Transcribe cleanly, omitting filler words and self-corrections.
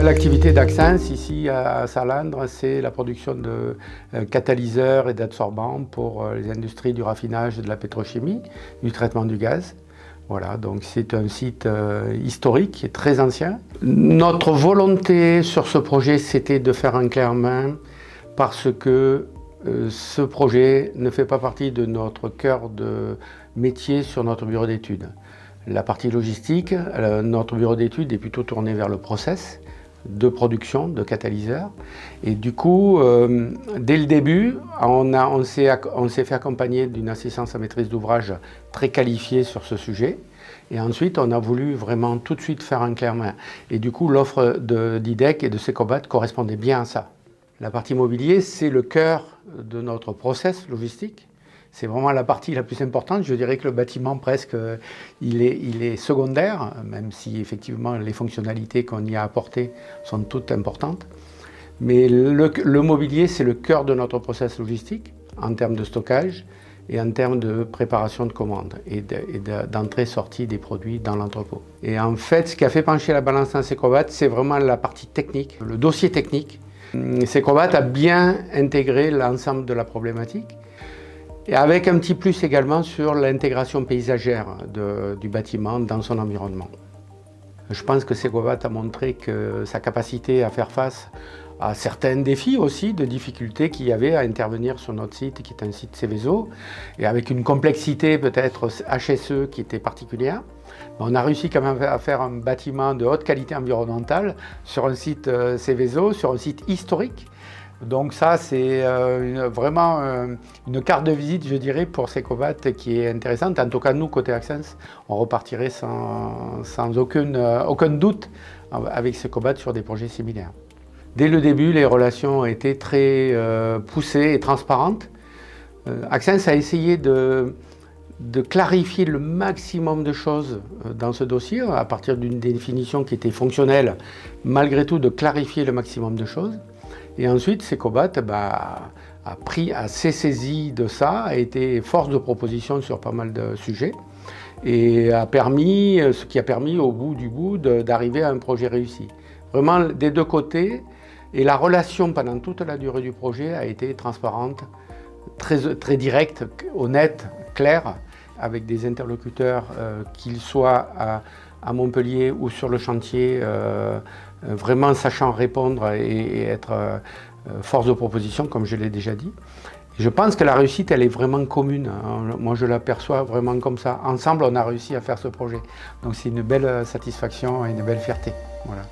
l'activité d'Axens ici à Salandre, c'est la production de catalyseurs et d'adsorbants pour les industries du raffinage et de la pétrochimie, du traitement du gaz. Voilà, donc c'est un site historique qui est très ancien. Notre volonté sur ce projet, c'était de faire un clé en main parce que ce projet ne fait pas partie de notre cœur de métier sur notre bureau d'études. La partie logistique, notre bureau d'études est plutôt tourné vers le process de production de catalyseurs. Et du coup, dès le début, on s'est fait accompagner d'une assistance à maîtrise d'ouvrage très qualifiée sur ce sujet. Et ensuite, on a voulu vraiment tout de suite faire un clé en main. Et du coup, l'offre d'IDEC et de Secobat correspondait bien à ça. La partie mobilier, c'est le cœur de notre process logistique. C'est vraiment la partie la plus importante. Je dirais que le bâtiment, presque, il est secondaire, même si effectivement les fonctionnalités qu'on y a apportées sont toutes importantes. Mais le mobilier, c'est le cœur de notre process logistique en termes de stockage et en termes de préparation de commandes et d'entrée-sortie des produits dans l'entrepôt. Et en fait, ce qui a fait pencher la balance dans Secobat, c'est vraiment la partie technique, le dossier technique. Secobat a bien intégré l'ensemble de la problématique. Et avec un petit plus également sur l'intégration paysagère du bâtiment dans son environnement. Je pense que Secobat a montré que sa capacité à faire face à certains défis aussi, de difficultés qu'il y avait à intervenir sur notre site, qui est un site Seveso, et avec une complexité peut-être HSE qui était particulière. On a réussi quand même à faire un bâtiment de haute qualité environnementale sur un site Seveso, sur un site historique. Donc ça, c'est vraiment une carte de visite, je dirais, pour Secobat qui est intéressante. En tout cas, nous, côté Aksens, on repartirait sans aucun doute avec Secobat sur des projets similaires. Dès le début, les relations ont été très poussées et transparentes. Aksens a essayé de clarifier le maximum de choses dans ce dossier, à partir d'une définition qui était fonctionnelle, malgré tout de clarifier le maximum de choses. Et ensuite, Secobat s'est saisi de ça, a été force de proposition sur pas mal de sujets et ce qui a permis au bout du bout d'arriver à un projet réussi. Vraiment des deux côtés, et la relation pendant toute la durée du projet a été transparente, très directe, honnête, claire, avec des interlocuteurs, qu'ils soient à Montpellier ou sur le chantier, vraiment sachant répondre et être force de proposition, comme je l'ai déjà dit. Et je pense que la réussite, elle est vraiment commune. Moi, je l'aperçois vraiment comme ça. Ensemble, on a réussi à faire ce projet. Donc, c'est une belle satisfaction et une belle fierté. Voilà.